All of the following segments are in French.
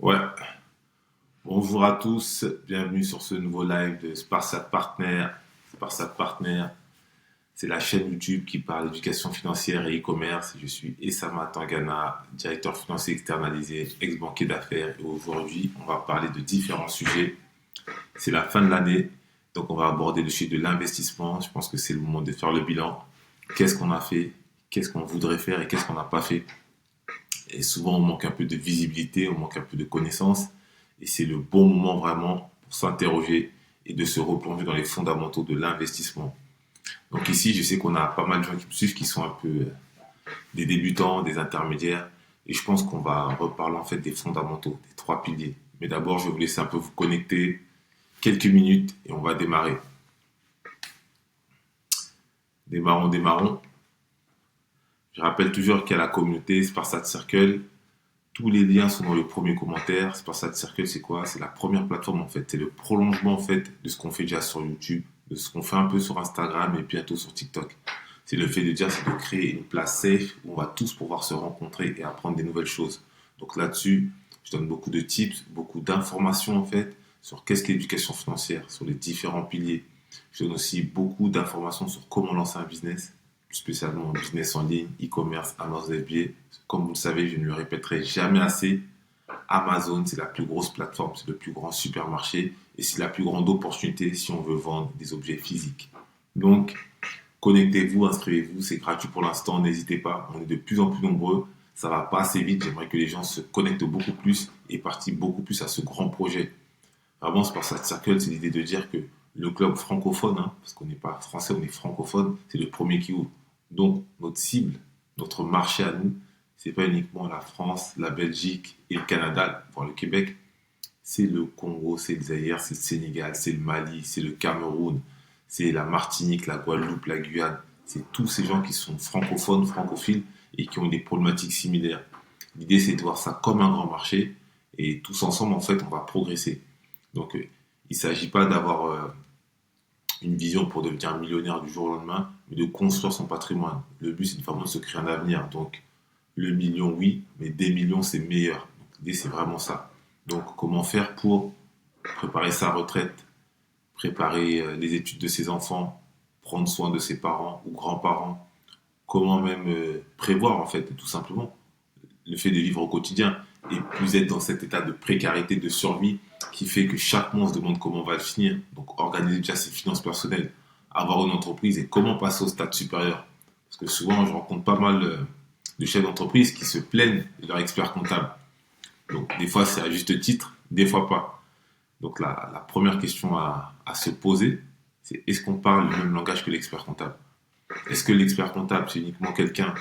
Ouais, bonjour à tous, bienvenue sur ce nouveau live de Sparsat Partner. Sparsat Partner, c'est la chaîne YouTube qui parle d'éducation financière et e-commerce. Je suis Essama Tangana, directeur financier externalisé, ex-banquier d'affaires. Et aujourd'hui, on va parler de différents sujets. C'est la fin de l'année, donc on va aborder le sujet de l'investissement. Je pense que c'est le moment de faire le bilan. Qu'est-ce qu'on a fait, qu'est-ce qu'on voudrait faire et qu'est-ce qu'on n'a pas fait. Et souvent, on manque un peu de visibilité, on manque un peu de connaissances. Et c'est le bon moment vraiment pour s'interroger et de se replonger dans les fondamentaux de l'investissement. Donc ici, je sais qu'on a pas mal de gens qui me suivent qui sont un peu des débutants, des intermédiaires. Et je pense qu'on va reparler en fait des fondamentaux, des trois piliers. Mais d'abord, je vais vous laisser un peu vous connecter quelques minutes et on va démarrer. Démarrons. Je rappelle toujours qu'il y a la communauté Sparsat Circle. Tous les liens sont dans le premier commentaire. Sparsat Circle, c'est quoi? C'est la première plateforme en fait. C'est le prolongement en fait de ce qu'on fait déjà sur YouTube, de ce qu'on fait un peu sur Instagram et bientôt sur TikTok. C'est le fait de dire, c'est de créer une place safe où on va tous pouvoir se rencontrer et apprendre des nouvelles choses. Donc là-dessus, je donne beaucoup de tips, beaucoup d'informations en fait sur qu'est-ce qu'est l'éducation financière, sur les différents piliers. Je donne aussi beaucoup d'informations sur comment lancer un business, spécialement un business en ligne, e-commerce, Amazon FBA. Comme vous le savez, je ne le répéterai jamais assez. Amazon, c'est la plus grosse plateforme, c'est le plus grand supermarché et c'est la plus grande opportunité si on veut vendre des objets physiques. Donc, connectez-vous, inscrivez-vous, c'est gratuit pour l'instant, n'hésitez pas. On est de plus en plus nombreux, ça va pas assez vite. J'aimerais que les gens se connectent beaucoup plus et participent beaucoup plus à ce grand projet. Vraiment, c'est par ça Circle, c'est l'idée de dire que le club francophone, parce qu'on n'est pas français, on est francophone, c'est le premier qui ouvre. Donc, notre cible, notre marché à nous, c'est pas uniquement la France, la Belgique et le Canada, voire le Québec. C'est le Congo, c'est le Zaïre, c'est le Sénégal, c'est le Mali, c'est le Cameroun, c'est la Martinique, la Guadeloupe, la Guyane. C'est tous ces gens qui sont francophones, francophiles et qui ont des problématiques similaires. L'idée, c'est de voir ça comme un grand marché et tous ensemble, en fait, on va progresser. Donc, il ne s'agit pas d'avoir une vision pour devenir millionnaire du jour au lendemain, mais de construire son patrimoine. Le but, c'est vraiment de se créer un avenir. Donc, le million, oui, mais des millions, c'est meilleur. Donc, l'idée, c'est vraiment ça. Donc, comment faire pour préparer sa retraite, préparer les études de ses enfants, prendre soin de ses parents ou grands-parents, comment même prévoir, en fait, tout simplement, le fait de vivre au quotidien et plus être dans cet état de précarité, de survie qui fait que chaque mois on se demande comment on va le finir. Donc organiser déjà ses finances personnelles, avoir une entreprise et comment passer au stade supérieur. Parce que souvent je rencontre pas mal de chefs d'entreprise qui se plaignent de leur expert comptable. Donc des fois c'est à juste titre, des fois pas. Donc la première question à se poser, c'est est-ce qu'on parle le même langage que l'expert comptable? Est-ce que l'expert comptable c'est uniquement quelqu'un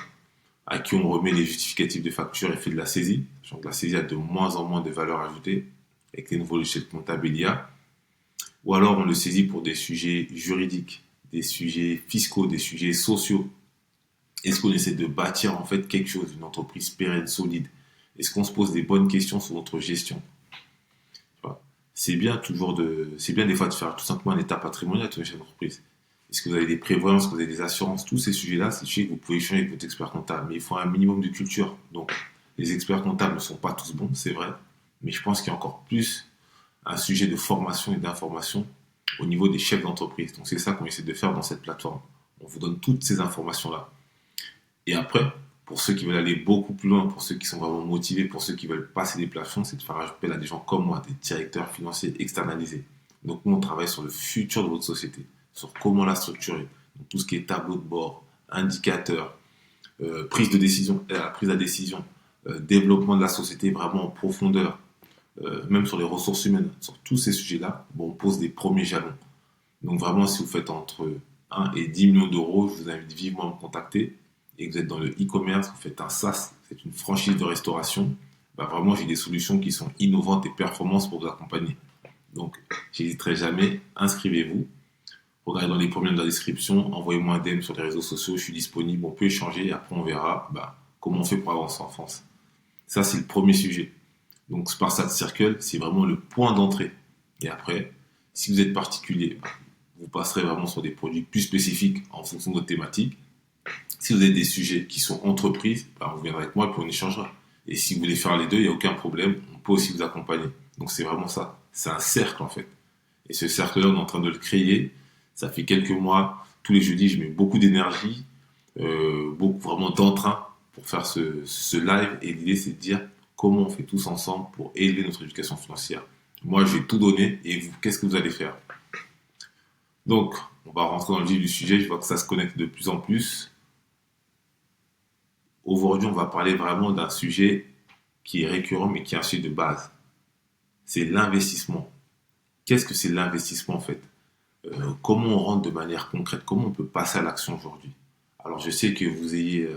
à qui on remet les justificatifs de facture et fait de la saisie. Donc la saisie a de moins en moins de valeur ajoutée avec les nouveaux logiciels comptables IA. Ou alors on le saisit pour des sujets juridiques, des sujets fiscaux, des sujets sociaux. Est-ce qu'on essaie de bâtir en fait quelque chose, une entreprise pérenne, solide? Est-ce qu'on se pose des bonnes questions sur notre gestion? C'est bien des fois de faire tout simplement un état patrimonial de chaque entreprise. Est-ce que vous avez des prévoyances, est-ce que vous avez des assurances? Tous ces sujets-là, c'est des sujets que vous pouvez échanger avec votre expert comptable. Mais il faut un minimum de culture. Donc, les experts comptables ne sont pas tous bons, c'est vrai. Mais je pense qu'il y a encore plus un sujet de formation et d'information au niveau des chefs d'entreprise. Donc, c'est ça qu'on essaie de faire dans cette plateforme. On vous donne toutes ces informations-là. Et après, pour ceux qui veulent aller beaucoup plus loin, pour ceux qui sont vraiment motivés, pour ceux qui veulent passer des plafonds, c'est de faire appel à des gens comme moi, des directeurs financiers externalisés. Donc, nous, on travaille sur le futur de votre société, sur comment la structurer. Donc, tout ce qui est tableau de bord, indicateurs, prise de décision, la prise de décision, développement de la société vraiment en profondeur, même sur les ressources humaines, sur tous ces sujets-là, bon, on pose des premiers jalons. Donc vraiment, si vous faites entre 1 et 10 millions d'euros, je vous invite vivement à me contacter. Et que vous êtes dans le e-commerce, vous faites un SaaS, c'est une franchise de restauration, bah vraiment, j'ai des solutions qui sont innovantes et performantes pour vous accompagner. Donc, j'hésiterai jamais, inscrivez-vous. Regardez dans les premiers de la description, envoyez-moi un DM sur les réseaux sociaux, je suis disponible, on peut échanger et après on verra comment on fait pour avancer en France. Ça, c'est le premier sujet. Donc, Sparsat Circle, c'est vraiment le point d'entrée. Et après, si vous êtes particulier, vous passerez vraiment sur des produits plus spécifiques en fonction de votre thématique. Si vous avez des sujets qui sont entreprises, vous viendrez avec moi et puis on échangera. Et si vous voulez faire les deux, il n'y a aucun problème. On peut aussi vous accompagner. Donc c'est vraiment ça. C'est un cercle en fait. Et ce cercle-là, on est en train de le créer. Ça fait quelques mois. Tous les jeudis, je mets beaucoup d'énergie, beaucoup vraiment d'entrain pour faire ce live. Et l'idée, c'est de dire comment on fait tous ensemble pour élever notre éducation financière. Moi, je vais tout donner. Et vous, qu'est-ce que vous allez faire? Donc, on va rentrer dans le vif du sujet. Je vois que ça se connecte de plus en plus. Aujourd'hui, on va parler vraiment d'un sujet qui est récurrent, mais qui est un sujet de base. C'est l'investissement. Qu'est-ce que c'est l'investissement en fait? Comment on rentre de manière concrète? Comment on peut passer à l'action aujourd'hui? Alors, je sais que vous ayez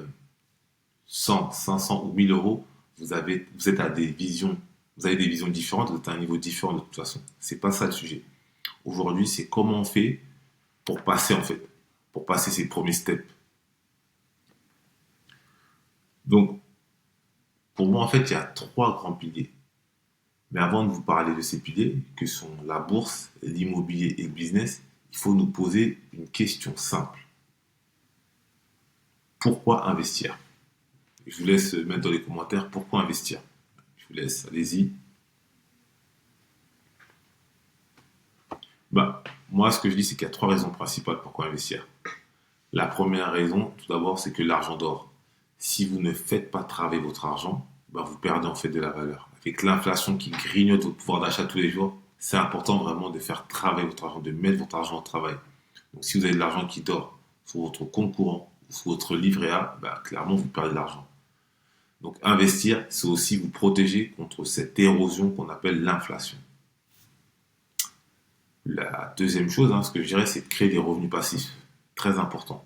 100, 500 ou 1000 euros, vous êtes à des visions, vous avez des visions différentes, vous êtes à un niveau différent de toute façon. C'est pas ça le sujet. Aujourd'hui, c'est comment on fait pour passer en fait, pour passer ces premiers steps. Donc, pour moi, en fait, il y a trois grands piliers. Mais avant de vous parler de ces piliers, que sont la bourse, l'immobilier et le business, il faut nous poser une question simple. Pourquoi investir? Je vous laisse mettre dans les commentaires pourquoi investir. Je vous laisse, allez-y. Moi, ce que je dis, c'est qu'il y a trois raisons principales pourquoi investir. La première raison, tout d'abord, c'est que l'argent dort. Si vous ne faites pas travailler votre argent, vous perdez en fait de la valeur. Avec l'inflation qui grignote votre pouvoir d'achat tous les jours, c'est important vraiment de faire travailler votre argent, de mettre votre argent au travail. Donc si vous avez de l'argent qui dort sur votre compte courant ou sur votre livret A, clairement vous perdez de l'argent. Donc investir, c'est aussi vous protéger contre cette érosion qu'on appelle l'inflation. La deuxième chose, ce que je dirais, c'est de créer des revenus passifs. Très important.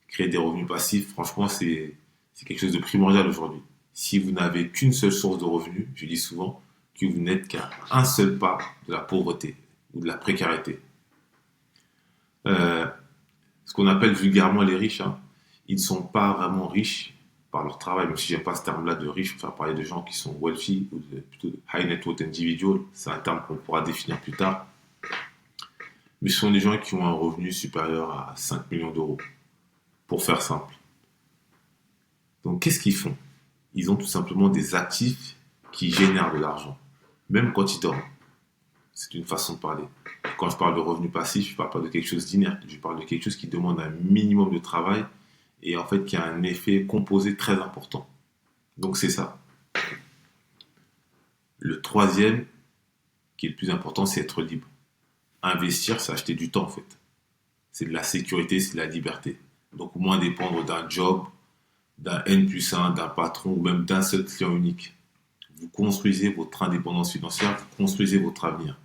Créer des revenus passifs, franchement, c'est quelque chose de primordial aujourd'hui. Si vous n'avez qu'une seule source de revenus, je dis souvent que vous n'êtes qu'à un seul pas de la pauvreté ou de la précarité. Ce qu'on appelle vulgairement les riches, ils ne sont pas vraiment riches par leur travail, même si j'aime pas ce terme-là de riche, pour faire parler de gens qui sont wealthy ou plutôt de high net worth individual, c'est un terme qu'on pourra définir plus tard. Mais ce sont des gens qui ont un revenu supérieur à 5 millions d'euros, pour faire simple. Donc qu'est-ce qu'ils font? Ils ont tout simplement des actifs qui génèrent de l'argent, même quand ils dorment. C'est une façon de parler. Quand je parle de revenu passif, je ne parle pas de quelque chose d'inerte, je parle de quelque chose qui demande un minimum de travail et en fait qui a un effet composé très important. Donc c'est ça. Le troisième, qui est le plus important, c'est être libre. Investir, c'est acheter du temps en fait. C'est de la sécurité, c'est de la liberté. Donc moins dépendre d'un job, d'un N+1, d'un patron ou même d'un seul client unique. Vous construisez votre indépendance financière, vous construisez votre avenir.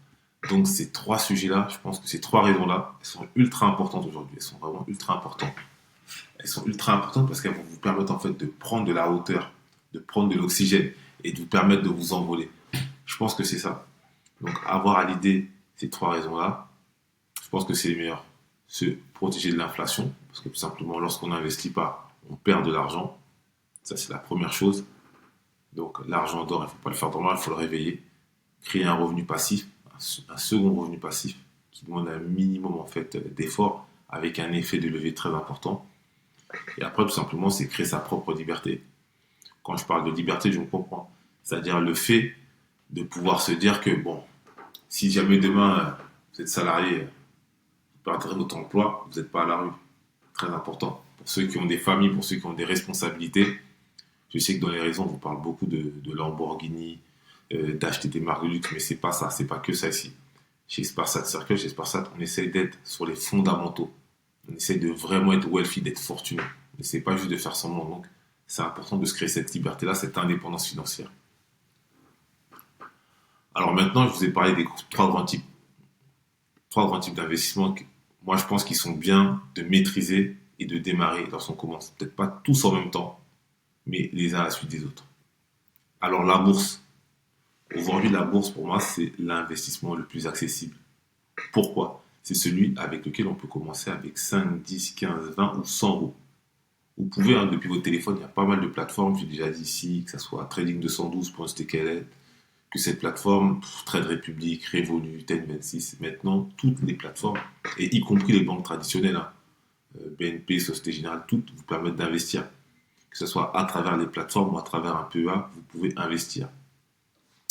Donc ces trois sujets-là, je pense que ces trois raisons-là, elles sont ultra importantes aujourd'hui. Elles sont vraiment ultra importantes. Elles sont ultra importantes parce qu'elles vont vous permettre en fait de prendre de la hauteur, de prendre de l'oxygène et de vous permettre de vous envoler. Je pense que c'est ça. Donc avoir à l'idée ces trois raisons-là, je pense que c'est les meilleurs. Se protéger de l'inflation, parce que tout simplement lorsqu'on n'investit pas, on perd de l'argent. Ça c'est la première chose. Donc l'argent dort, il ne faut pas le faire dormir, il faut le réveiller. Créer un revenu passif, un second revenu passif qui demande un minimum en fait d'effort avec un effet de levier très important. Et après tout simplement c'est créer sa propre liberté. Quand je parle de liberté, je me comprends. C'est-à-dire le fait de pouvoir se dire que bon, si jamais demain vous êtes salarié, vous perdrez votre emploi, vous n'êtes pas à la rue. Très important. Pour ceux qui ont des familles, pour ceux qui ont des responsabilités, je sais que dans les réseaux, on vous parle beaucoup de Lamborghini, d'acheter des marques de luxe, mais c'est pas ça, c'est pas que ça ici. Chez Sparsat Circle, chez Sparsat, on essaye d'être sur les fondamentaux. On essaye de vraiment être wealthy, d'être fortuné. Mais c'est pas juste de faire semblant. Donc, c'est important de se créer cette liberté-là, cette indépendance financière. Alors maintenant, je vous ai parlé des trois grands types d'investissements. Moi, je pense qu'ils sont bien de maîtriser et de démarrer lorsqu'on commence. Peut-être pas tous en même temps, mais les uns à la suite des autres. Alors la bourse. Aujourd'hui, la bourse, pour moi, c'est l'investissement le plus accessible. Pourquoi? C'est celui avec lequel on peut commencer avec 5, 10, 15, 20 ou 100 euros. Vous pouvez, depuis votre téléphone, il y a pas mal de plateformes, j'ai déjà dit ici, que ce soit Trading 212 pour STKL, que cette plateforme, Trade Republic, Revolut, Ten26, maintenant, toutes les plateformes, et y compris les banques traditionnelles, BNP, Société Générale, toutes vous permettent d'investir. que ce soit à travers les plateformes ou à travers un PEA, vous pouvez investir.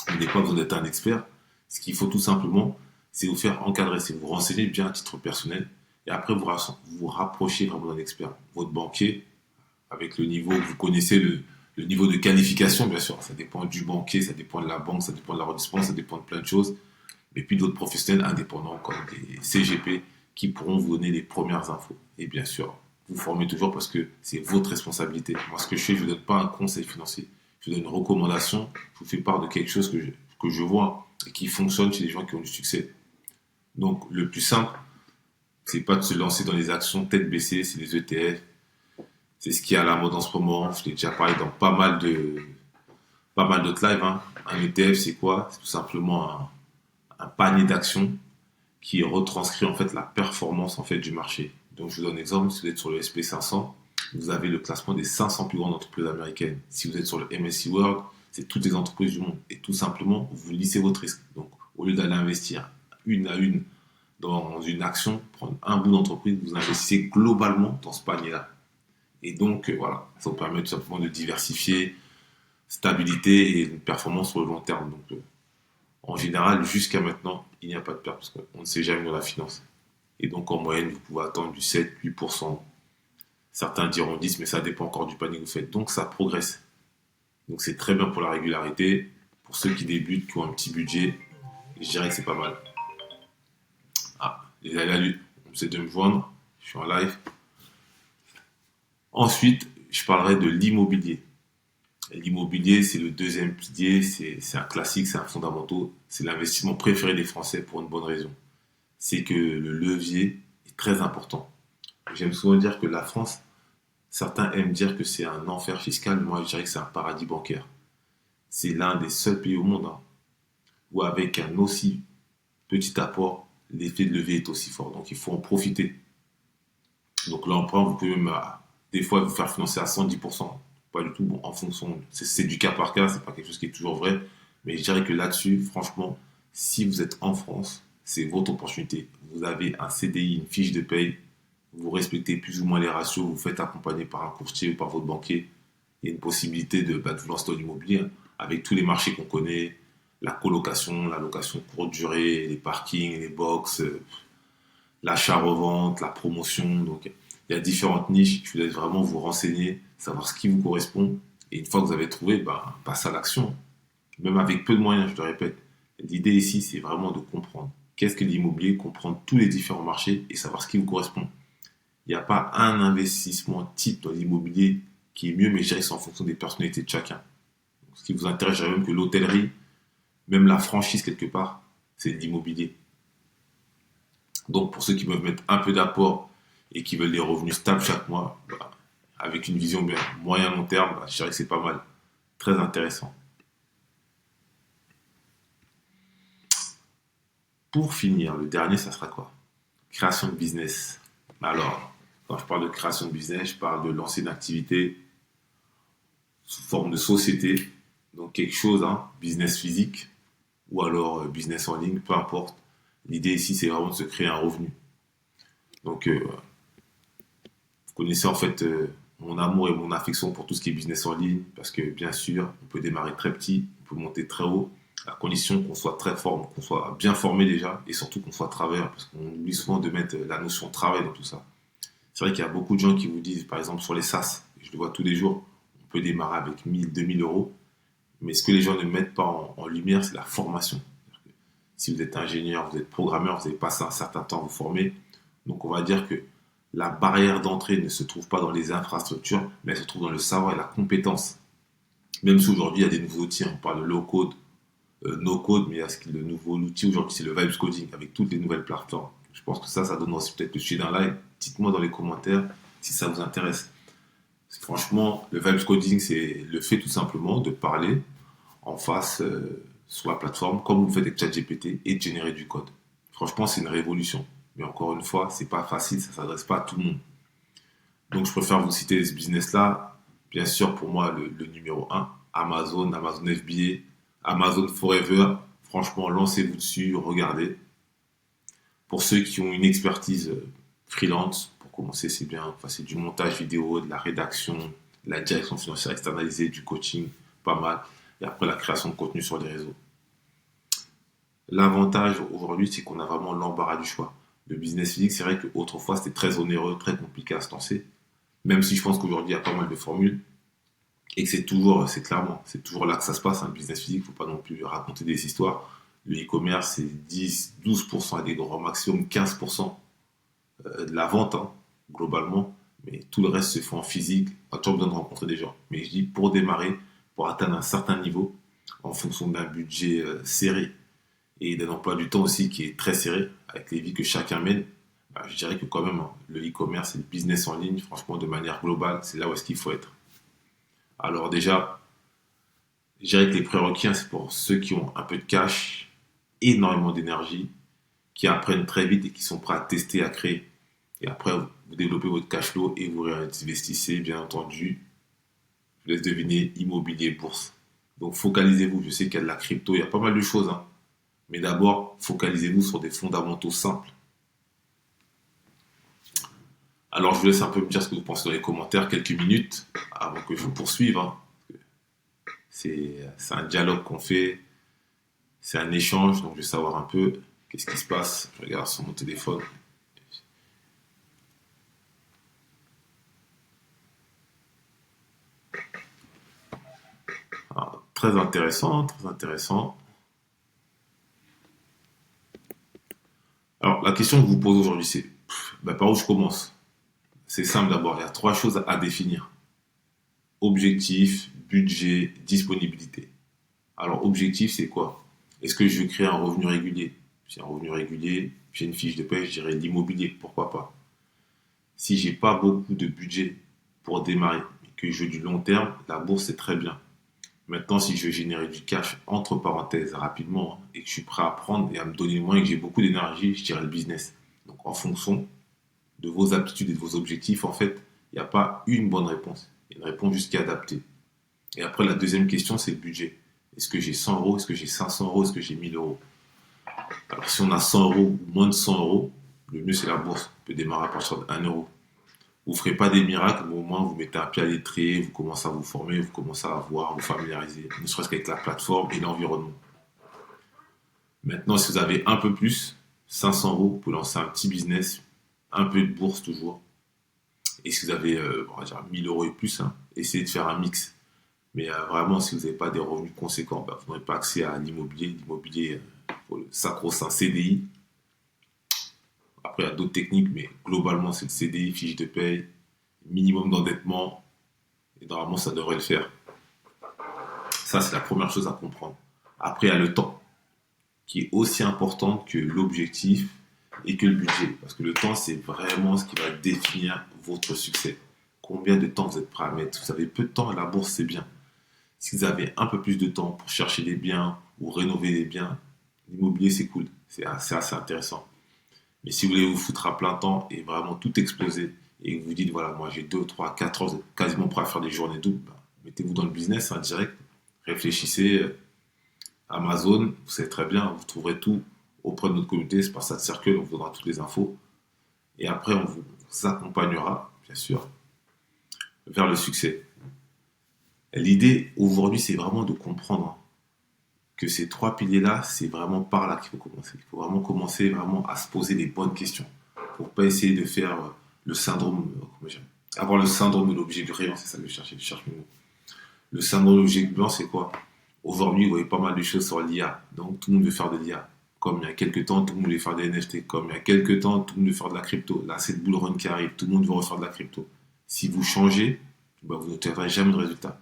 Vous n'avez pas besoin d'être un expert. Ce qu'il faut tout simplement, c'est vous faire encadrer, c'est vous renseigner bien à titre personnel et après vous rapprocher vraiment d'un expert. Votre banquier, avec le niveau, vous connaissez le niveau de qualification, bien sûr. Ça dépend du banquier, ça dépend de la banque, ça dépend de l'arrondissement, ça dépend de plein de choses. Et puis d'autres professionnels indépendants comme des CGP qui pourront vous donner les premières infos. Et bien sûr, vous formez toujours parce que c'est votre responsabilité. Moi, ce que je fais, je ne vous donne pas un conseil financier. Je vous donne une recommandation, je vous fais part de quelque chose que je vois et qui fonctionne chez les gens qui ont du succès. Donc, le plus simple, c'est pas de se lancer dans les actions tête baissée, c'est les ETF. C'est ce qui est à la mode en ce moment. Je l'ai déjà parlé dans pas mal d'autres lives. Hein. Un ETF, c'est quoi? C'est tout simplement un panier d'actions qui retranscrit en fait la performance en fait du marché. Donc je vous donne un exemple, si vous êtes sur le SP500, vous avez le classement des 500 plus grandes entreprises américaines. Si vous êtes sur le MSCI World, c'est toutes les entreprises du monde. Et tout simplement, vous lissez votre risque. Donc au lieu d'aller investir une à une dans une action, prendre un bout d'entreprise, vous investissez globalement dans ce panier-là. Et donc voilà, ça vous permet tout simplement de diversifier, stabilité et une performance sur le long terme. Donc en général, jusqu'à maintenant, il n'y a pas de perte parce qu'on ne sait jamais dans la finance. Et donc, en moyenne, vous pouvez attendre du 7-8%. Certains diront 10%, mais ça dépend encore du panier que vous faites. Donc, ça progresse. Donc, c'est très bien pour la régularité. Pour ceux qui débutent, qui ont un petit budget, je dirais que c'est pas mal. Ah, les aléas, on essaie de me joindre. Je suis en live. Ensuite, je parlerai de l'immobilier. L'immobilier, c'est le deuxième pilier, c'est un classique, c'est un fondamental, c'est l'investissement préféré des Français pour une bonne raison. C'est que le levier est très important. J'aime souvent dire que la France, certains aiment dire que c'est un enfer fiscal, moi je dirais que c'est un paradis bancaire. C'est l'un des seuls pays au monde où avec un aussi petit apport, l'effet de levier est aussi fort. Donc il faut en profiter. Donc l'emprunt, vous pouvez même des fois vous faire financer à 110%. Pas du tout, bon, en fonction, c'est du cas par cas, c'est pas quelque chose qui est toujours vrai, mais je dirais que là-dessus, franchement, si vous êtes en France, c'est votre opportunité. Vous avez un CDI, une fiche de paye, vous respectez plus ou moins les ratios, vous faites accompagner par un courtier ou par votre banquier, il y a une possibilité de vous lancer dans l'immobilier, hein, avec tous les marchés qu'on connaît, la colocation, la location courte durée, les parkings, les box, l'achat-revente, la promotion. Donc, il y a différentes niches. Je vous laisse vraiment vous renseigner, savoir ce qui vous correspond. Et une fois que vous avez trouvé, passez à l'action. Même avec peu de moyens, je le répète. L'idée ici, c'est vraiment de comprendre qu'est-ce que l'immobilier, comprendre tous les différents marchés et savoir ce qui vous correspond. Il n'y a pas un investissement type dans l'immobilier qui est mieux, mais je dirais que c'est en fonction des personnalités de chacun. Donc, ce qui vous intéresse, je dirais même que l'hôtellerie, même la franchise quelque part, c'est de l'immobilier. Donc pour ceux qui veulent mettre un peu d'apport et qui veulent des revenus stables chaque mois, avec une vision bien moyen long terme, je dirais que c'est pas mal. Très intéressant. Pour finir, le dernier, ça sera quoi? Création de business. Alors, quand je parle de création de business, je parle de lancer une activité sous forme de société. Donc quelque chose, business physique ou alors business en ligne, peu importe. L'idée ici, c'est vraiment de se créer un revenu. Donc, vous connaissez en fait mon amour et mon affection pour tout ce qui est business en ligne, parce que bien sûr, on peut démarrer très petit, on peut monter très haut, à condition qu'on soit très fort, qu'on soit bien formé déjà, et surtout qu'on soit travailleur, parce qu'on oublie souvent de mettre la notion de travail dans tout ça. C'est vrai qu'il y a beaucoup de gens qui vous disent, par exemple sur les SaaS, je le vois tous les jours, on peut démarrer avec 1000, 2000 euros, mais ce que les gens ne mettent pas en lumière, c'est la formation. Si vous êtes ingénieur, vous êtes programmeur, vous avez passé un certain temps à vous former, donc on va dire que la barrière d'entrée ne se trouve pas dans les infrastructures, mais elle se trouve dans le savoir et la compétence. Même si aujourd'hui il y a des nouveaux outils, on parle de low code, no code, mais le nouveau outil aujourd'hui c'est le Vibes Coding avec toutes les nouvelles plateformes. Je pense que ça donne aussi peut-être le sujet d'un live. Dites-moi dans les commentaires si ça vous intéresse. Franchement, le Vibes Coding, c'est le fait tout simplement de parler en face sur la plateforme, comme vous le faites avec ChatGPT, et de générer du code. Franchement, c'est une révolution. Mais encore une fois, c'est pas facile, ça s'adresse pas à tout le monde. Donc, je préfère vous citer ce business-là. Bien sûr, pour moi, le numéro un, Amazon, Amazon FBA, Amazon Forever. Franchement, lancez-vous dessus, regardez. Pour ceux qui ont une expertise freelance, pour commencer, c'est bien. Enfin, c'est du montage vidéo, de la rédaction, de la direction financière externalisée, du coaching, pas mal. Et après, la création de contenu sur les réseaux. L'avantage aujourd'hui, c'est qu'on a vraiment l'embarras du choix. Le business physique, c'est vrai qu'autrefois, c'était très onéreux, très compliqué à se lancer. Même si je pense qu'aujourd'hui, il y a pas mal de formules. Et que c'est toujours là que ça se passe, un business physique. Il ne faut pas non plus raconter des histoires. Le e-commerce, c'est 10, 12% à des grands maximum, 15% de la vente, hein, globalement. Mais tout le reste se fait en physique. On a toujours besoin de rencontrer des gens. Mais je dis, pour démarrer, pour atteindre un certain niveau, en fonction d'un budget serré et d'un emploi du temps aussi qui est très serré, avec les vies que chacun mène, bah, je dirais que quand même, hein, le e-commerce et le business en ligne, franchement, de manière globale, c'est là où est-ce qu'il faut être. Alors déjà, je dirais que les prérequis, hein, c'est pour ceux qui ont un peu de cash, énormément d'énergie, qui apprennent très vite et qui sont prêts à tester, à créer. Et après, vous développez votre cash flow et vous réinvestissez, bien entendu. Je vous laisse deviner, immobilier, bourse. Donc focalisez-vous. Je sais qu'il y a de la crypto, il y a pas mal de choses, hein. Mais d'abord, focalisez-vous sur des fondamentaux simples. Alors je vous laisse un peu me dire ce que vous pensez dans les commentaires, quelques minutes, avant que je vous poursuive, hein. C'est un dialogue qu'on fait, c'est un échange, donc je vais savoir un peu qu'est-ce qui se passe. Je regarde sur mon téléphone. Alors, très intéressant, très intéressant. Alors, la question que je vous pose aujourd'hui, c'est par où je commence? C'est simple d'abord, il y a trois choses à définir. Objectif, budget, disponibilité. Alors, objectif, c'est quoi? Est-ce que je veux créer un revenu régulier? Si un revenu régulier, j'ai une fiche de paie, je dirais l'immobilier, pourquoi pas? Si j'ai pas beaucoup de budget pour démarrer et que je veux du long terme, la bourse, c'est très bien. Maintenant, si je veux générer du cash, entre parenthèses, rapidement, et que je suis prêt à prendre et à me donner moins et que j'ai beaucoup d'énergie, je dirais le business. Donc, en fonction de vos aptitudes et de vos objectifs, en fait, il n'y a pas une bonne réponse. Il y a une réponse juste qui est adaptée. Et après, la deuxième question, c'est le budget. Est-ce que j'ai 100 euros? Est-ce que j'ai 500 euros? Est-ce que j'ai 1000 euros? Alors, si on a 100 euros ou moins de 100 euros, le mieux, c'est la bourse. On peut démarrer à partir de 1 euro. Vous ne ferez pas des miracles, mais au moins vous mettez un pied à l'étrier, vous commencez à vous former, vous commencez à voir, vous familiariser, ne serait-ce qu'avec la plateforme et l'environnement. Maintenant, si vous avez un peu plus, 500 euros, vous pouvez lancer un petit business, un peu de bourse toujours. Et si vous avez, on va dire 1000 euros et plus, hein, essayez de faire un mix. Mais vraiment, si vous n'avez pas des revenus conséquents, vous n'aurez pas accès à l'immobilier. L'immobilier, pour le sacro-saint CDI. Après, il y a d'autres techniques, mais globalement, c'est le CDI, fiche de paye, minimum d'endettement, et normalement, ça devrait le faire. Ça, c'est la première chose à comprendre. Après, il y a le temps, qui est aussi important que l'objectif et que le budget. Parce que le temps, c'est vraiment ce qui va définir votre succès. Combien de temps vous êtes prêt à mettre? Vous avez peu de temps à la bourse, c'est bien. Si vous avez un peu plus de temps pour chercher des biens ou rénover des biens, l'immobilier, c'est cool. C'est assez intéressant. Mais si vous voulez vous foutre à plein temps et vraiment tout exploser, et que vous dites, voilà, moi j'ai 2, 3, 4 heures, vous êtes quasiment prêt à faire des journées doubles, mettez-vous dans le business, hein, direct, réfléchissez, Amazon, vous savez très bien, vous trouverez tout auprès de notre communauté, c'est par ça de Circle, on vous donnera toutes les infos. Et après, on vous accompagnera, bien sûr, vers le succès. L'idée aujourd'hui, c'est vraiment de comprendre que ces trois piliers-là, c'est vraiment par là qu'il faut commencer. Il faut vraiment commencer vraiment à se poser les bonnes questions pour pas essayer de faire le syndrome, avoir le syndrome de l'objet brillant, c'est ça que je cherche mes mots. Le syndrome de l'objet brillant, c'est quoi? Aujourd'hui, vous voyez pas mal de choses sur l'IA, donc tout le monde veut faire de l'IA. Comme il y a quelques temps, tout le monde voulait faire des NFT. Comme il y a quelques temps, tout le monde veut faire de la crypto. Là, c'est le bull run qui arrive, tout le monde veut refaire de la crypto. Si vous changez, vous n'obtiendrez jamais de résultat.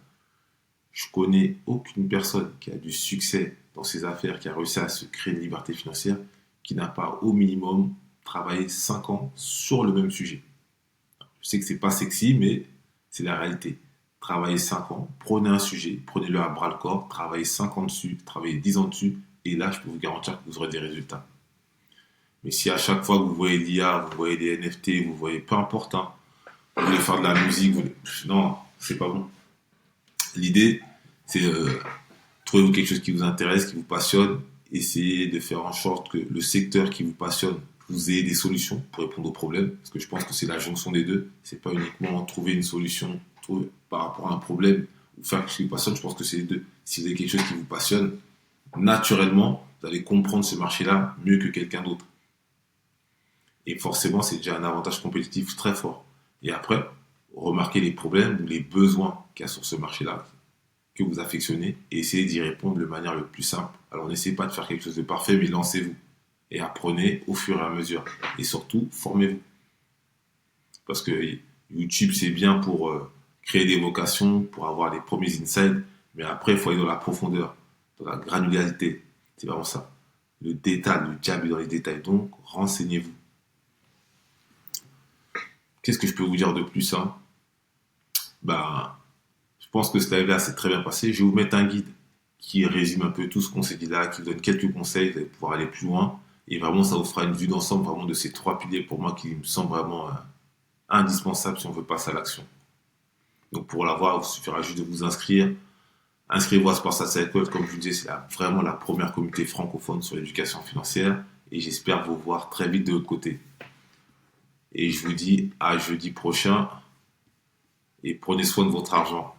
Je connais aucune personne qui a du succès dans ses affaires, qui a réussi à se créer une liberté financière, qui n'a pas au minimum travaillé 5 ans sur le même sujet. Je sais que c'est pas sexy, mais c'est la réalité. Travaillez 5 ans, prenez un sujet, prenez-le à bras le corps, travaillez 5 ans dessus, travaillez 10 ans dessus, et là, je peux vous garantir que vous aurez des résultats. Mais si à chaque fois que vous voyez l'IA, vous voyez des NFT, vous voyez peu importe, hein, vous voulez faire de la musique, non, c'est pas bon. L'idée, c'est trouvez-vous quelque chose qui vous intéresse, qui vous passionne, essayez de faire en sorte que le secteur qui vous passionne, vous ayez des solutions pour répondre aux problèmes, parce que je pense que c'est la jonction des deux. C'est pas uniquement trouver une solution par rapport à un problème ou faire quelque chose qui vous passionne, je pense que c'est les deux. Si vous avez quelque chose qui vous passionne, naturellement, vous allez comprendre ce marché-là mieux que quelqu'un d'autre. Et forcément, c'est déjà un avantage compétitif très fort. Et après, remarquez les problèmes ou les besoins qu'il y a sur ce marché-là que vous affectionnez et essayez d'y répondre de manière le plus simple. Alors n'essayez pas de faire quelque chose de parfait, mais lancez-vous et apprenez au fur et à mesure. Et surtout, formez-vous. Parce que YouTube, c'est bien pour créer des vocations, pour avoir les premiers insights, mais après, il faut aller dans la profondeur, dans la granularité. C'est vraiment ça. Le détail, le diable est dans les détails. Donc, renseignez-vous. Qu'est-ce que je peux vous dire de plus, hein? Bah, je pense que ce live-là s'est très bien passé. Je vais vous mettre un guide qui résume un peu tout ce qu'on s'est dit là, qui vous donne quelques conseils, vous allez pouvoir aller plus loin. Et vraiment, ça vous fera une vue d'ensemble vraiment de ces trois piliers pour moi qui me semblent vraiment indispensables si on veut passer à l'action. Donc pour l'avoir, il suffira juste de vous inscrire. Inscrivez-vous à Sports Cycle, comme je vous disais, c'est vraiment la première communauté francophone sur l'éducation financière. Et j'espère vous voir très vite de l'autre côté. Et je vous dis à jeudi prochain et prenez soin de votre argent.